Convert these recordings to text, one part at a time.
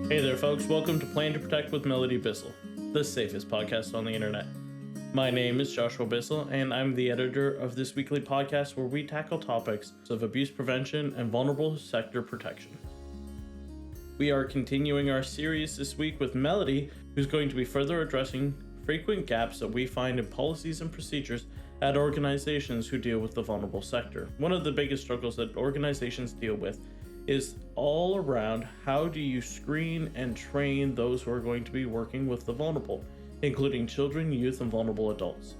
Hey there, folks. Welcome to Plan to Protect with Melodie Bissell, the safest podcast on the internet. My name is Joshua Bissell, and I'm the editor of this weekly podcast where we tackle topics of abuse prevention and vulnerable sector protection. We are continuing our series this week with Melodie, who's going to be further addressing frequent gaps that we find in policies and procedures at organizations who deal with the vulnerable sector. One of the biggest struggles that organizations deal with is all around how do you screen and train those who are going to be working with the vulnerable, including children, youth, and vulnerable adults.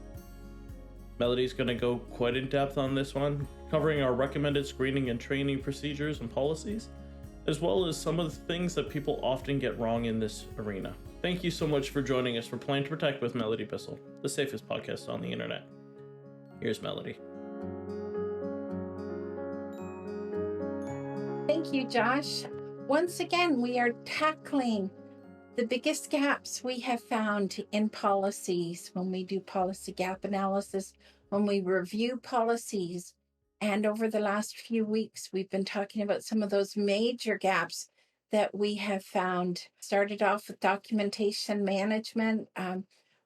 Melodie's going to go quite in depth on this one, covering our recommended screening and training procedures and policies, as well as some of the things that people often get wrong in this arena. Thank you so much for joining us for Plan to Protect with Melodie Bissell, the safest podcast on the internet. Here's Melodie. Thank you, Josh. Once again, we are tackling the biggest gaps we have found in policies when we do policy gap analysis, when we review policies. And over the last few weeks, we've been talking about some of those major gaps that we have found. Started off with documentation management,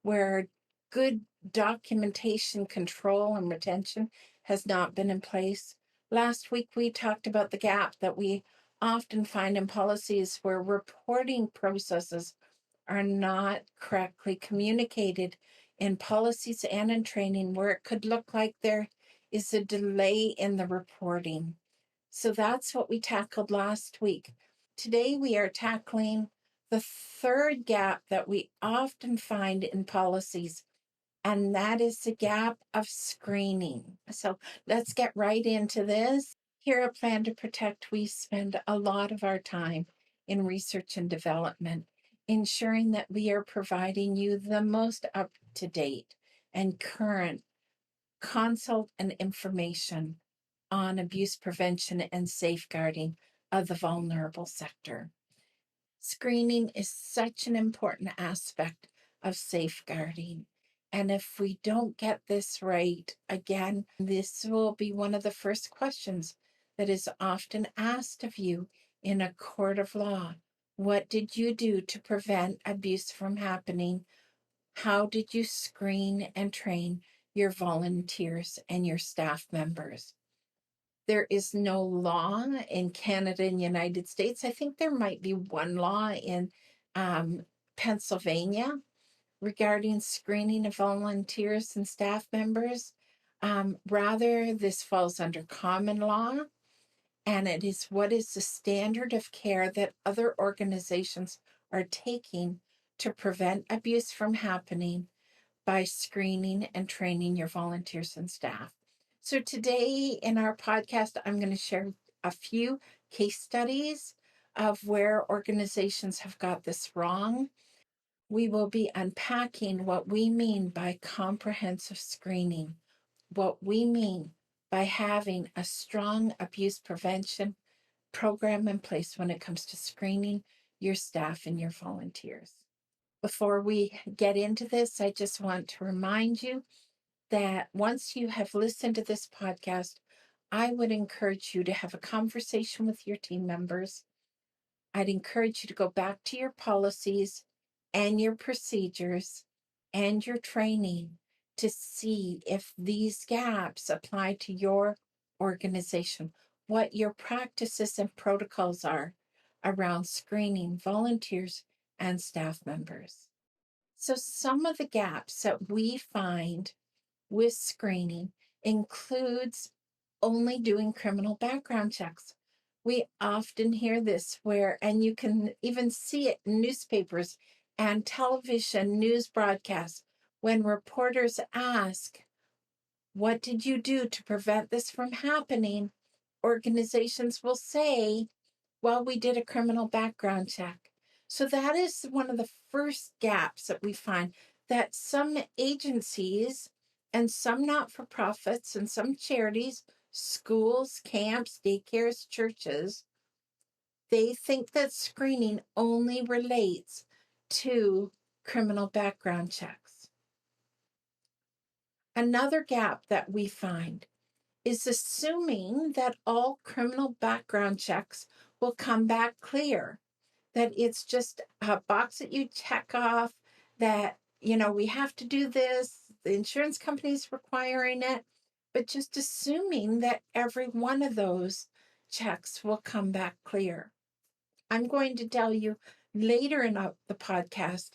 where good documentation control and retention has not been in place. Last week, we talked about the gap that we often find in policies where reporting processes are not correctly communicated in policies and in training, where it could look like there is a delay in the reporting. So that's what we tackled last week. Today, we are tackling the third gap that we often find in policies, and that is the gap of screening. So let's get right into this. Here at Plan to Protect, we spend a lot of our time in research and development, ensuring that we are providing you the most up-to-date and current consult and information on abuse prevention and safeguarding of the vulnerable sector. Screening is such an important aspect of safeguarding. And if we don't get this right, again, this will be one of the first questions that is often asked of you in a court of law. What did you do to prevent abuse from happening? How did you screen and train your volunteers and your staff members? There is no law in Canada and United States. I think there might be one law in Pennsylvania regarding screening of volunteers and staff members. Rather, this falls under common law, and it is what is the standard of care that other organizations are taking to prevent abuse from happening by screening and training your volunteers and staff. So today in our podcast, I'm going to share a few case studies of where organizations have got this wrong. We will be unpacking what we mean by comprehensive screening, what we mean by having a strong abuse prevention program in place when it comes to screening your staff and your volunteers. Before we get into this, I just want to remind you that once you have listened to this podcast, I would encourage you to have a conversation with your team members. I'd encourage you to go back to your policies and your procedures and your training to see if these gaps apply to your organization, what your practices and protocols are around screening volunteers and staff members. So some of the gaps that we find with screening includes only doing criminal background checks. We often hear this and you can even see it in newspapers and television news broadcasts, when reporters ask, what did you do to prevent this from happening? Organizations will say, well, we did a criminal background check. So that is one of the first gaps that we find, that some agencies and some not-for-profits and some charities, schools, camps, daycares, churches, they think that screening only relates to criminal background checks. Another gap that we find is assuming that all criminal background checks will come back clear, that it's just a box that you check off that, we have to do this, the insurance company's requiring it, but just assuming that every one of those checks will come back clear. I'm going to tell you later in the podcast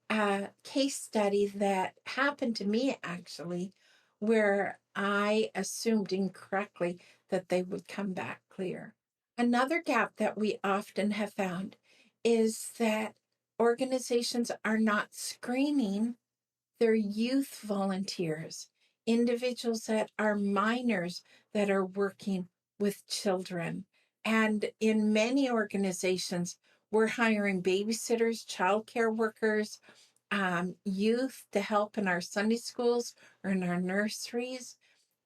a case study that happened to me actually, where I assumed incorrectly that they would come back clear. Another gap that we often have found is that organizations are not screening their youth volunteers, individuals that are minors that are working with children. And in many organizations, we're hiring babysitters, childcare workers, youth to help in our Sunday schools or in our nurseries.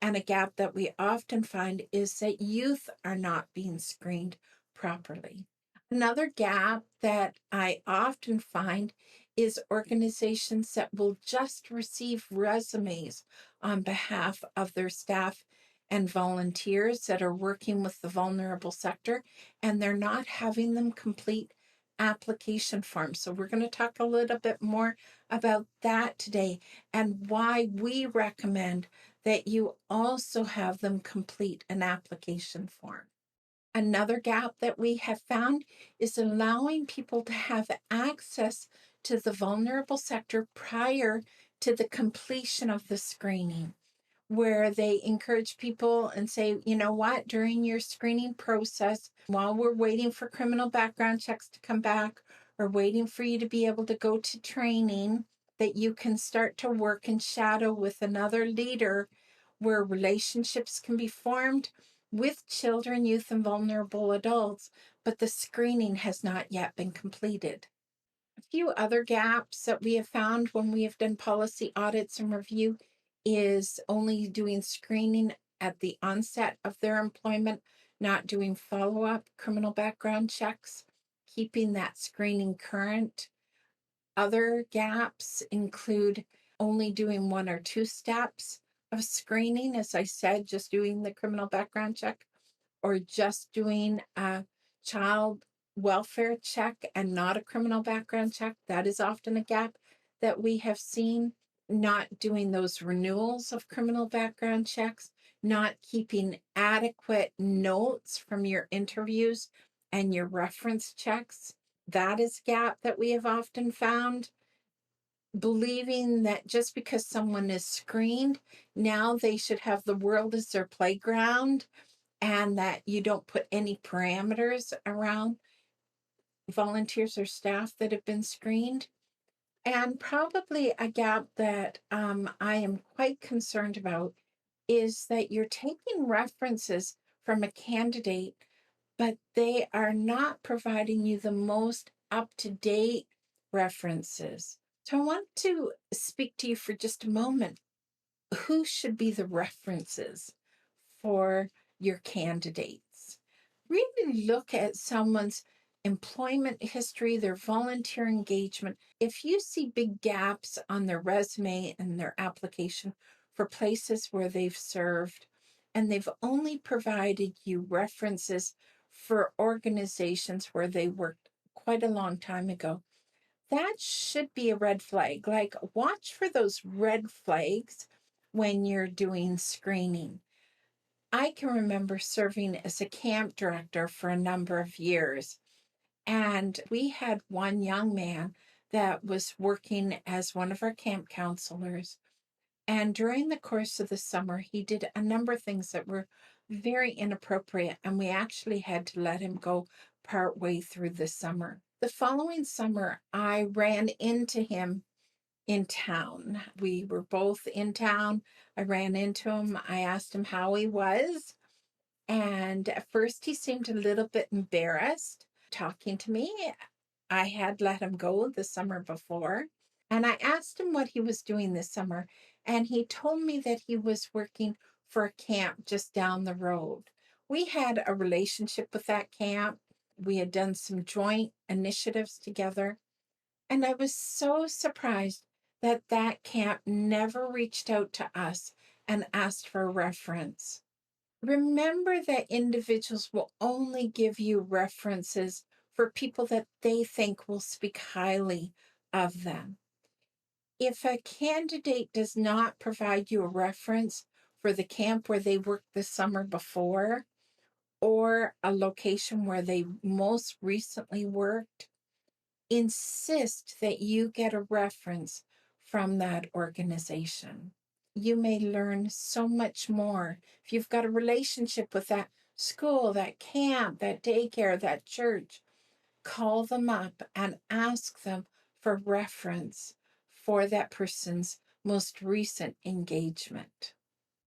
And a gap that we often find is that youth are not being screened properly. Another gap that I often find is organizations that will just receive resumes on behalf of their staff and volunteers that are working with the vulnerable sector, and they're not having them complete application forms. So we're going to talk a little bit more about that today and why we recommend that you also have them complete an application form. Another gap that we have found is allowing people to have access to the vulnerable sector prior to the completion of the screening, where they encourage people and say, you know what, during your screening process, while we're waiting for criminal background checks to come back or waiting for you to be able to go to training, that you can start to work and shadow with another leader where relationships can be formed with children, youth, and vulnerable adults, but the screening has not yet been completed. A few other gaps that we have found when we have done policy audits and review is only doing screening at the onset of their employment, not doing follow-up criminal background checks, keeping that screening current. Other gaps include only doing 1 or 2 steps of screening, as I said, just doing the criminal background check, or just doing a child welfare check and not a criminal background check. That is often a gap that we have seen. Not doing those renewals of criminal background checks, not keeping adequate notes from your interviews and your reference checks. That is a gap that we have often found. Believing that just because someone is screened, now they should have the world as their playground, and that you don't put any parameters around volunteers or staff that have been screened. And probably a gap that I am quite concerned about is that you're taking references from a candidate, but they are not providing you the most up-to-date references. So I want to speak to you for just a moment. Who should be the references for your candidates? Really look at someone's employment history, their volunteer engagement. If you see big gaps on their resume and their application for places where they've served, and they've only provided you references for organizations where they worked quite a long time ago, that should be a red flag. Like, watch for those red flags when you're doing screening. I can remember serving as a camp director for a number of years, and we had one young man that was working as one of our camp counselors. And during the course of the summer, he did a number of things that were very inappropriate, and we actually had to let him go partway through the summer. The following summer, I ran into him in town. We were both in town. I ran into him. I asked him how he was. And at first, he seemed a little bit embarrassed talking to me. I had let him go the summer before. And I asked him what he was doing this summer. And he told me that he was working for a camp just down the road. We had a relationship with that camp. We had done some joint initiatives together. And I was so surprised that that camp never reached out to us and asked for a reference. Remember that individuals will only give you references for people that they think will speak highly of them. If a candidate does not provide you a reference for the camp where they worked the summer before, or a location where they most recently worked, insist that you get a reference from that organization. You may learn so much more. If you've got a relationship with that school, that camp, that daycare, that church, call them up and ask them for reference for that person's most recent engagement.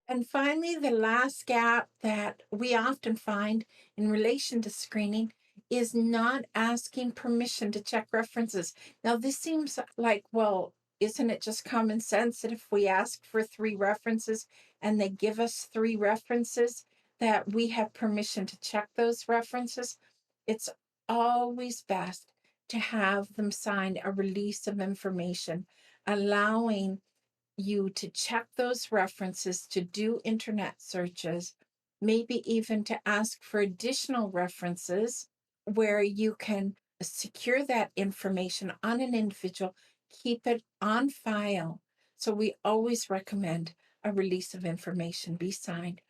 And finally, the last gap that we often find in relation to screening is not asking permission to check references. Now, this seems like, well, isn't it just common sense that if we ask for 3 references and they give us 3 references, that we have permission to check those references? It's always best to have them sign a release of information, allowing you to check those references, to do internet searches, maybe even to ask for additional references where you can secure that information on an individual, keep it on file. So we always recommend a release of information be signed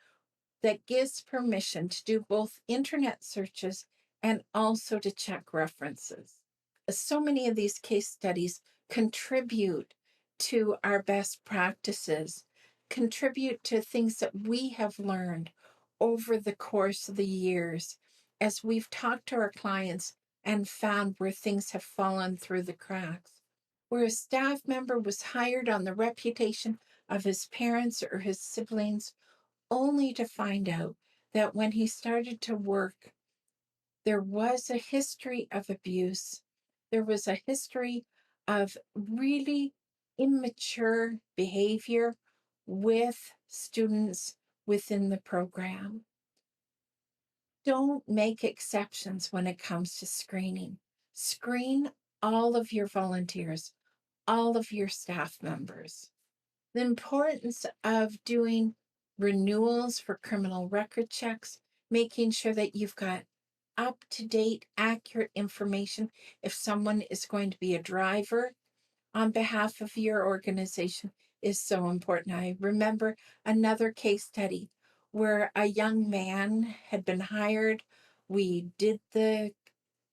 that gives permission to do both internet searches and also to check references. So many of these case studies contribute to our best practices, contribute to things that we have learned over the course of the years as we've talked to our clients and found where things have fallen through the cracks. Where a staff member was hired on the reputation of his parents or his siblings, only to find out that when he started to work, there was a history of abuse. There was a history of really immature behavior with students within the program. Don't make exceptions when it comes to screening. Screen all of your volunteers, all of your staff members. The importance of doing renewals for criminal record checks, making sure that you've got up-to-date, accurate information if someone is going to be a driver on behalf of your organization is so important. I remember another case study where a young man had been hired. We did the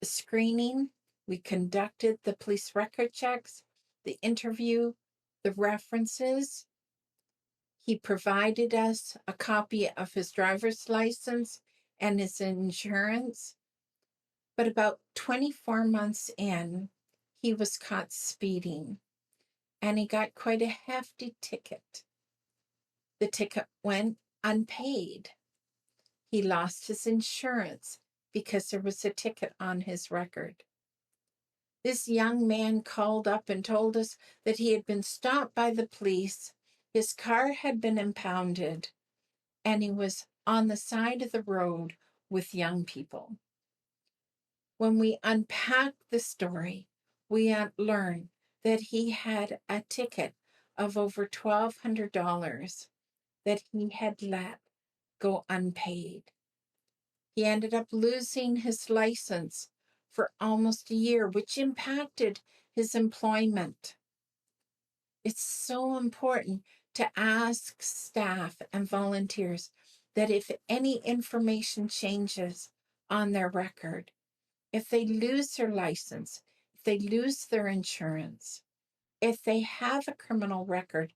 screening, we conducted the police record checks, the interview, the references. He provided us a copy of his driver's license and his insurance. But about 24 months in, he was caught speeding and he got quite a hefty ticket. The ticket went unpaid. He lost his insurance because there was a ticket on his record. This young man called up and told us that he had been stopped by the police, his car had been impounded, and he was on the side of the road with young people. When we unpacked the story, we learned that he had a ticket of over $1,200 that he had let go unpaid. He ended up losing his license for almost a year, which impacted his employment. It's so important to ask staff and volunteers that if any information changes on their record, if they lose their license, if they lose their insurance, if they have a criminal record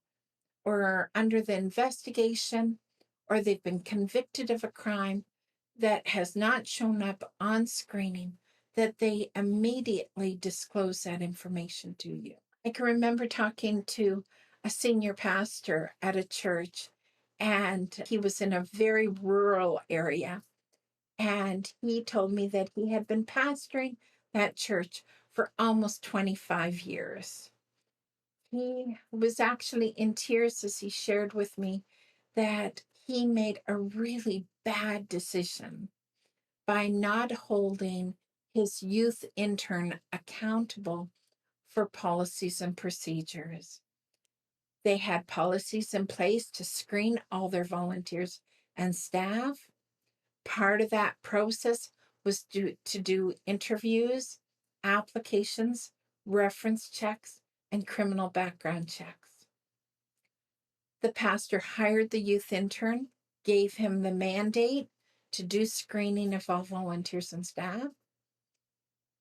or are under the investigation, or they've been convicted of a crime that has not shown up on screening, that they immediately disclose that information to you. I can remember talking to a senior pastor at a church, and he was in a very rural area. And he told me that he had been pastoring that church for almost 25 years. He was actually in tears as he shared with me that he made a really bad decision by not holding his youth intern accountable for policies and procedures. They had policies in place to screen all their volunteers and staff. Part of that process was to do interviews, applications, reference checks, and criminal background checks. The pastor hired the youth intern, gave him the mandate to do screening of all volunteers and staff.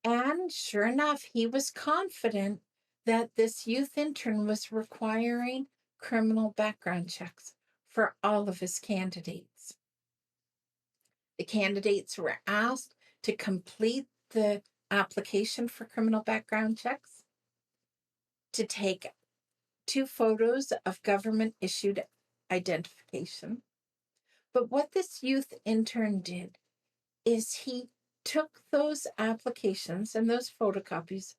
And sure enough, he was confident that this youth intern was requiring criminal background checks for all of his candidates. The candidates were asked to complete the application for criminal background checks, to take 2 photos of government-issued identification. But what this youth intern did is he took those applications and those photocopies,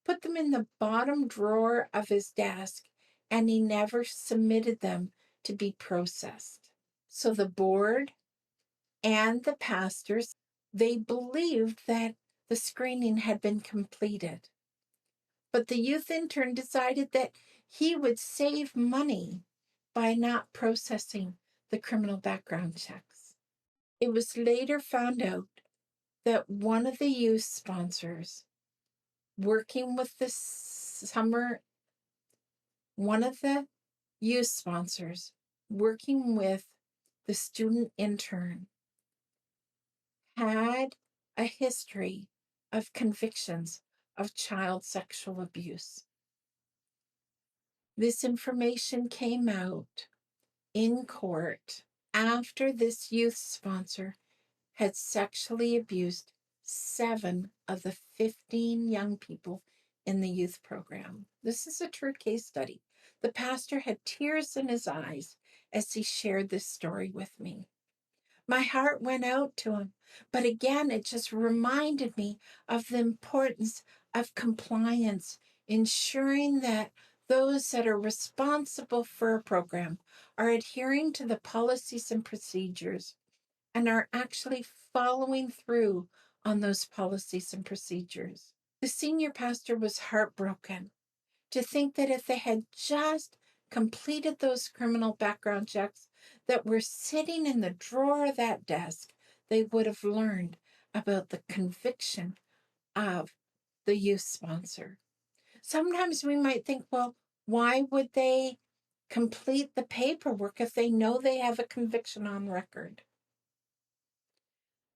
put them in the bottom drawer of his desk, and he never submitted them to be processed. So the board and the pastors, they believed that the screening had been completed. But the youth intern decided that he would save money by not processing the criminal background checks. It was later found out that one of the youth sponsors working with the student intern had a history of convictions of child sexual abuse. This information came out in court after this youth sponsor had sexually abused 7 of the 15 young people in the youth program. This is a true case study. The pastor had tears in his eyes as he shared this story with me. My heart went out to him, but again, it just reminded me of the importance of compliance, ensuring that those that are responsible for a program are adhering to the policies and procedures and are actually following through on those policies and procedures. The senior pastor was heartbroken to think that if they had just completed those criminal background checks that were sitting in the drawer of that desk, they would have learned about the conviction of the youth sponsor. Sometimes we might think, well, why would they complete the paperwork if they know they have a conviction on record?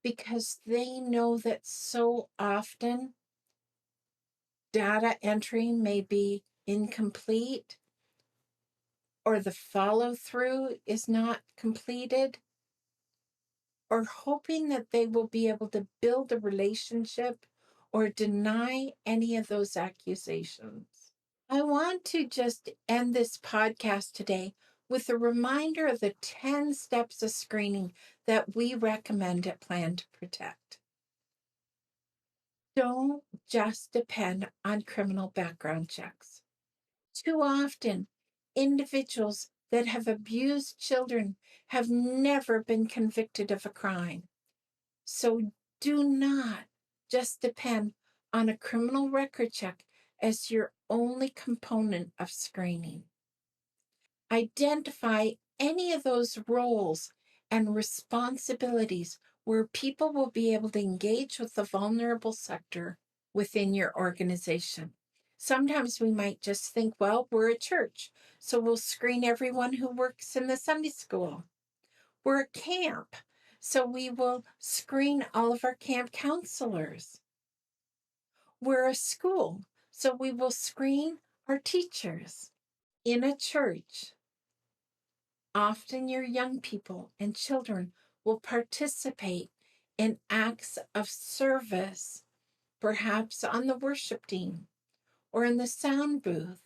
Because they know that so often data entry may be incomplete, or the follow-through is not completed, or hoping that they will be able to build a relationship or deny any of those accusations. I want to just end this podcast today with a reminder of the 10 steps of screening that we recommend at Plan to Protect. Don't just depend on criminal background checks. Too often, individuals that have abused children have never been convicted of a crime. So do not just depend on a criminal record check as your only component of screening. Identify any of those roles and responsibilities where people will be able to engage with the vulnerable sector within your organization. Sometimes we might just think, well, we're a church, so we'll screen everyone who works in the Sunday school. We're a camp, so we will screen all of our camp counselors. We're a school, so we will screen our teachers. In a church, often your young people and children will participate in acts of service, perhaps on the worship team or in the sound booth,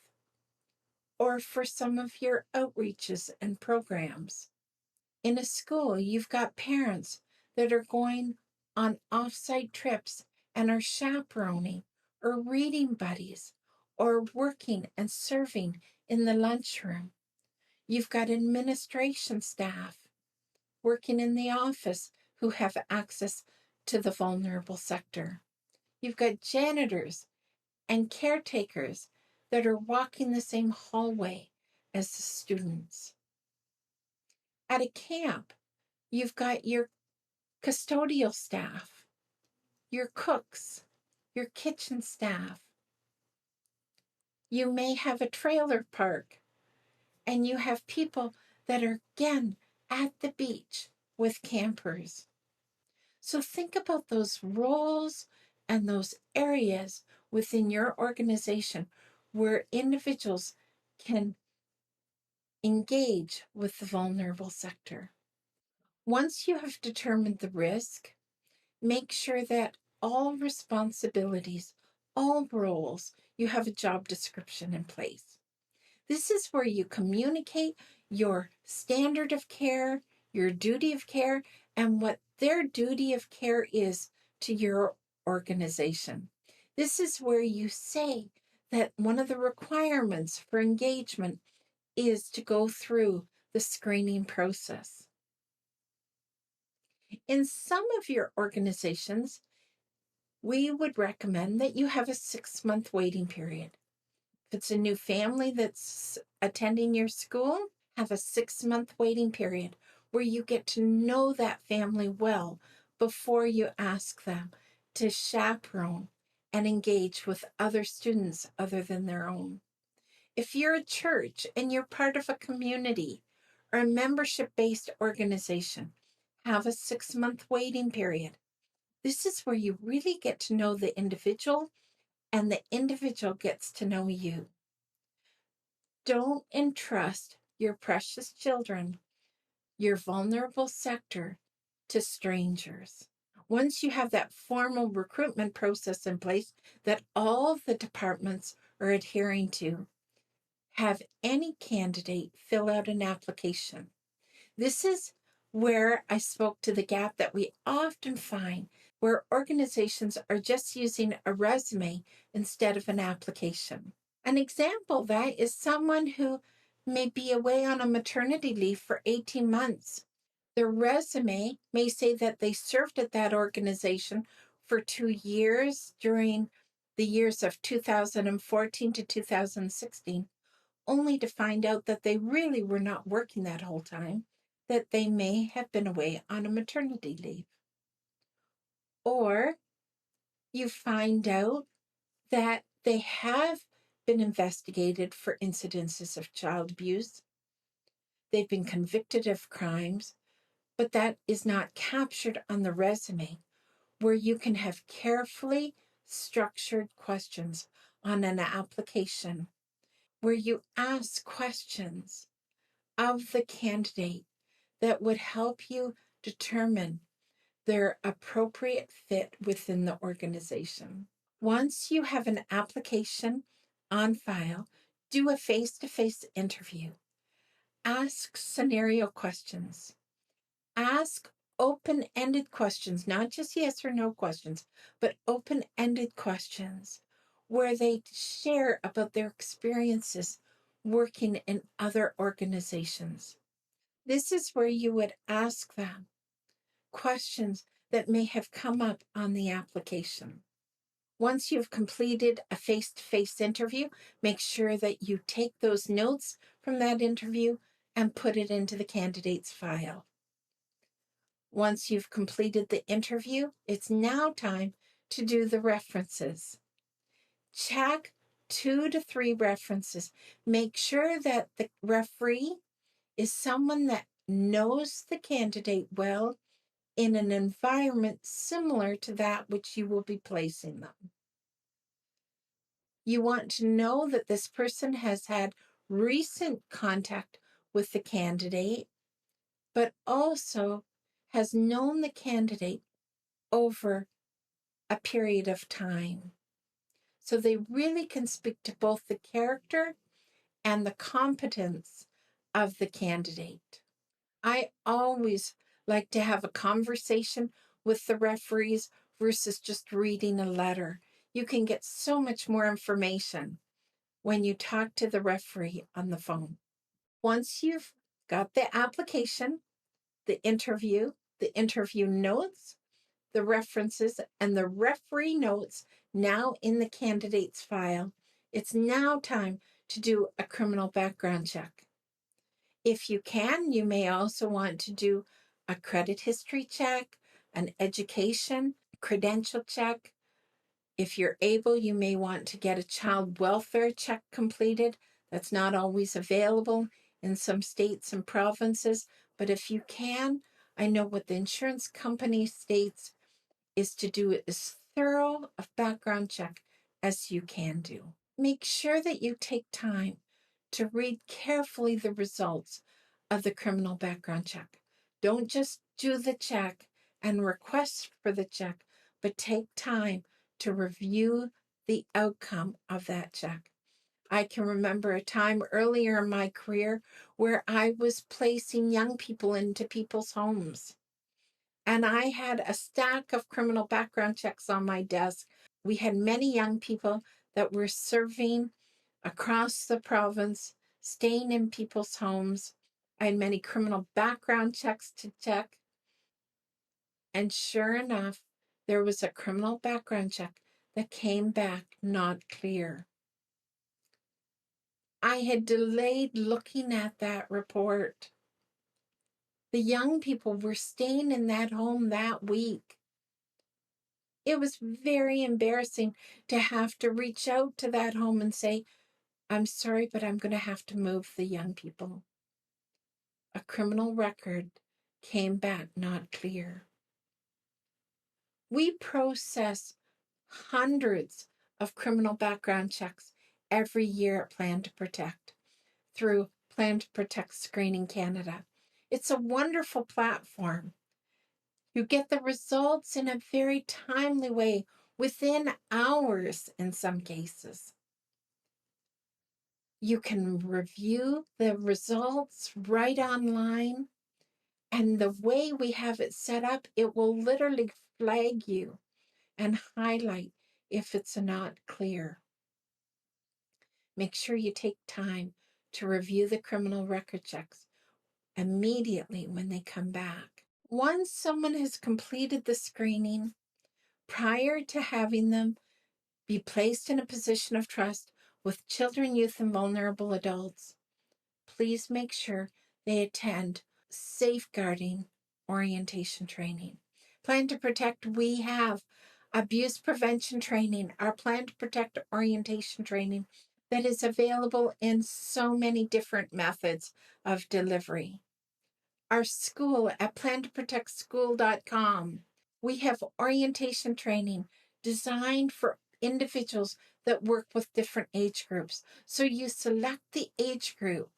or for some of your outreaches and programs. In a school, you've got parents that are going on off-site trips and are chaperoning or reading buddies or working and serving in the lunchroom. You've got administration staff working in the office who have access to the vulnerable sector. You've got janitors and caretakers that are walking the same hallway as the students. At a camp, you've got your custodial staff your cooks, your kitchen staff. You may have a trailer park and you have people that are, again, at the beach with campers. So think about those roles and those areas within your organization where individuals can engage with the vulnerable sector. Once you have determined the risk, make sure that all responsibilities, all roles, you have a job description in place. This is where you communicate your standard of care, your duty of care, and what their duty of care is to your organization. This is where you say that one of the requirements for engagement is to go through the screening process. In some of your organizations, we would recommend that you have a 6-month waiting period. If it's a new family that's attending your school, have a 6-month waiting period where you get to know that family well before you ask them to chaperone and engage with other students other than their own. If you're a church and you're part of a community or a membership-based organization, have a 6-month waiting period. This is where you really get to know the individual and the individual gets to know you. Don't entrust your precious children, your vulnerable sector, to strangers. Once you have that formal recruitment process in place that all the departments are adhering to, have any candidate fill out an application. This is where I spoke to the gap that we often find where organizations are just using a resume instead of an application. An example of that is someone who may be away on a maternity leave for 18 months. Their resume may say that they served at that organization for 2 years during the years of 2014 to 2016, only to find out that they really were not working that whole time, that they may have been away on a maternity leave. Or you find out that they have been investigated for incidences of child abuse. They've been convicted of crimes, but that is not captured on the resume, where you can have carefully structured questions on an application, where you ask questions of the candidate that would help you determine their appropriate fit within the organization. Once you have an application on file, do a face-to-face interview. Ask scenario questions. Ask open-ended questions, not just yes or no questions, but open-ended questions where they share about their experiences working in other organizations. This is where you would ask them questions that may have come up on the application. Once you've completed a face-to-face interview, make sure that you take those notes from that interview and put it into the candidate's file. Once you've completed the interview, it's now time to do the references. Check 2 to 3 references. Make sure that the referee is someone that knows the candidate well in an environment similar to that which you will be placing them. You want to know that this person has had recent contact with the candidate, but also has known the candidate over a period of time. So they really can speak to both the character and the competence of the candidate. I always like to have a conversation with the referees versus just reading a letter. You can get so much more information when you talk to the referee on the phone. Once you've got the application, the interview notes, the references, and the referee notes now in the candidate's file, it's now time to do a criminal background check. If you can, you may also want to do a credit history check, an education, credential check. If you're able, you may want to get a child welfare check completed. That's not always available in some states and provinces, but if you can, I know what the insurance company states is to do as thorough a background check as you can do. Make sure that you take time to read carefully the results of the criminal background check. Don't just do the check and request for the check, but take time to review the outcome of that check. I can remember a time earlier in my career where I was placing young people into people's homes. And I had a stack of criminal background checks on my desk. We had many young people that were serving across the province, staying in people's homes. I had many criminal background checks to check. And sure enough, there was a criminal background check that came back not clear. I had delayed looking at that report. The young people were staying in that home that week. It was very embarrassing to have to reach out to that home and say, I'm sorry, but I'm going to have to move the young people. A criminal record came back not clear. We process hundreds of criminal background checks every year at Plan to Protect through Plan to Protect Screening Canada. It's a wonderful platform. You get the results in a very timely way, within hours in some cases. You can review the results right online, and the way we have it set up, it will literally flag you and highlight if it's not clear. Make sure you take time to review the criminal record checks immediately when they come back. Once someone has completed the screening, prior to having them be placed in a position of trust with children, youth, and vulnerable adults, please make sure they attend safeguarding orientation training. Plan to Protect, we have abuse prevention training, our Plan to Protect orientation training that is available in so many different methods of delivery. Our school at plantoprotectschool.com, we have orientation training designed for individuals that work with different age groups. So you select the age group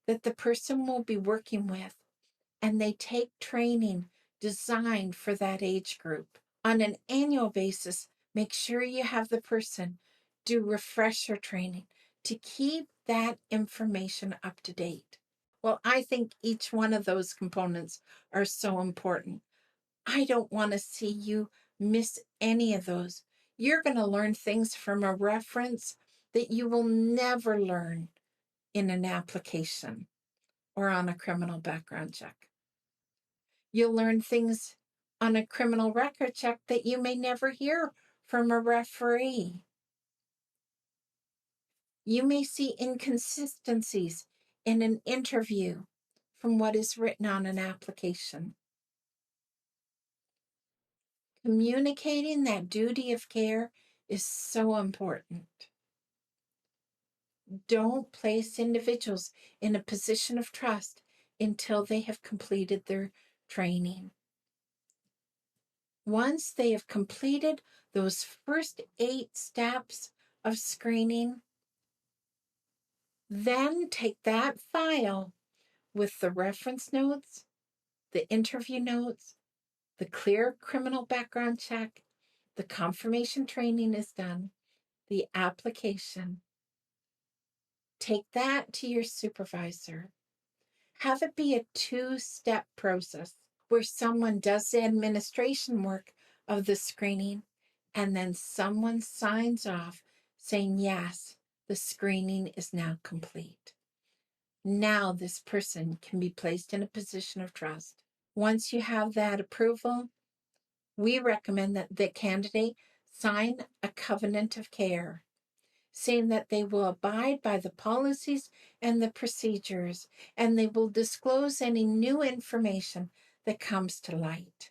that the person will be working with, and they take training designed for that age group. On an annual basis, make sure you have the person do refresher training to keep that information up to date. Well, I think each one of those components are so important. I don't want to see you miss any of those. You're going to learn things from a reference that you will never learn in an application or on a criminal background check. You'll learn things on a criminal record check that you may never hear from a referee. You may see inconsistencies in an interview from what is written on an application. Communicating that duty of care is so important. Don't place individuals in a position of trust until they have completed their training. Once they have completed those first 8 steps of screening, then take that file with the reference notes, the interview notes, the clear criminal background check, the confirmation training is done, the application. Take that to your supervisor. Have it be a 2-step process where someone does the administration work of the screening and then someone signs off saying, yes, the screening is now complete. Now this person can be placed in a position of trust. Once you have that approval, we recommend that the candidate sign a covenant of care, saying that they will abide by the policies and the procedures, and they will disclose any new information that comes to light.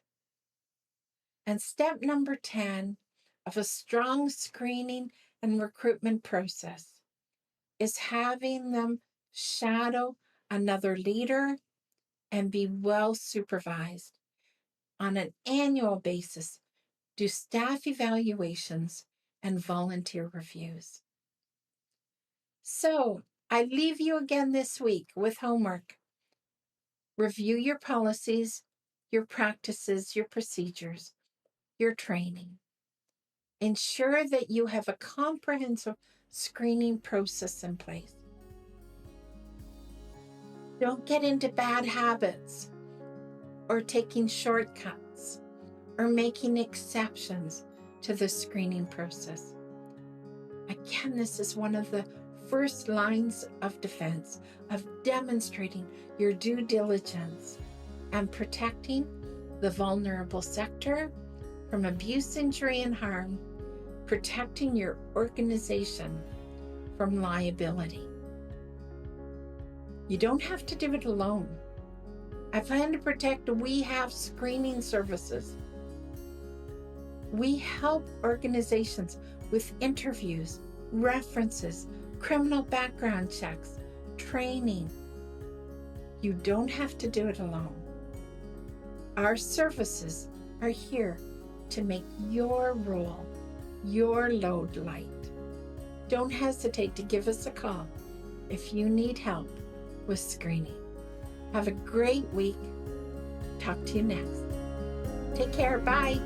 And step number 10 of a strong screening and recruitment process is having them shadow another leader and be well supervised. On an annual basis, do staff evaluations and volunteer reviews. So I leave you again this week with homework. Review your policies, your practices, your procedures, your training. Ensure that you have a comprehensive screening process in place. Don't get into bad habits or taking shortcuts or making exceptions to the screening process. Again, this is one of the first lines of defense of demonstrating your due diligence and protecting the vulnerable sector from abuse, injury, and harm, protecting your organization from liability. You don't have to do it alone. At Plan to Protect, we have screening services. We help organizations with interviews, references, criminal background checks, training. You don't have to do it alone. Our services are here to make your role, your load light. Don't hesitate to give us a call if you need help with screening. Have a great week. Talk to you next. Take care. Bye.